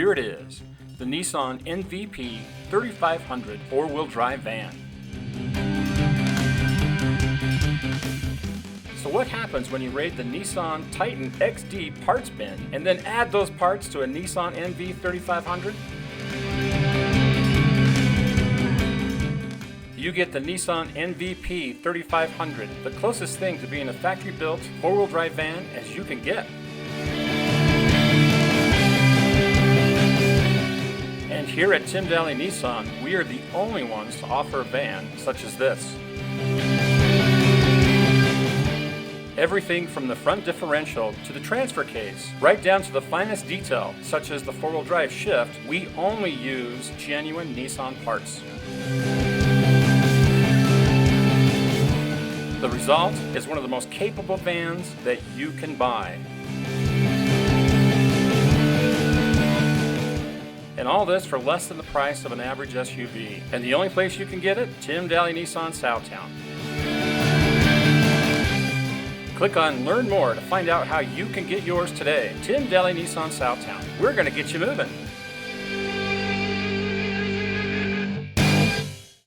here it is, the Nissan NVP 3500 four-wheel drive van. So what happens when you raid the Nissan Titan XD parts bin and then add those parts to a Nissan NV 3500? You get the Nissan NVP 3500, the closest thing to being a factory-built four-wheel drive van as you can get. And here at Tim Dahle Nissan, we are the only ones to offer a van such as this. Everything from the front differential to the transfer case, right down to the finest detail, such as the four-wheel drive shift, we only use genuine Nissan parts. The result is one of the most capable vans that you can buy. And all this for less than the price of an average SUV. And the only place you can get it, Tim Dahle Nissan Southtown. Click on Learn More to find out how you can get yours today. Tim Dahle Nissan Southtown. We're going to get you moving.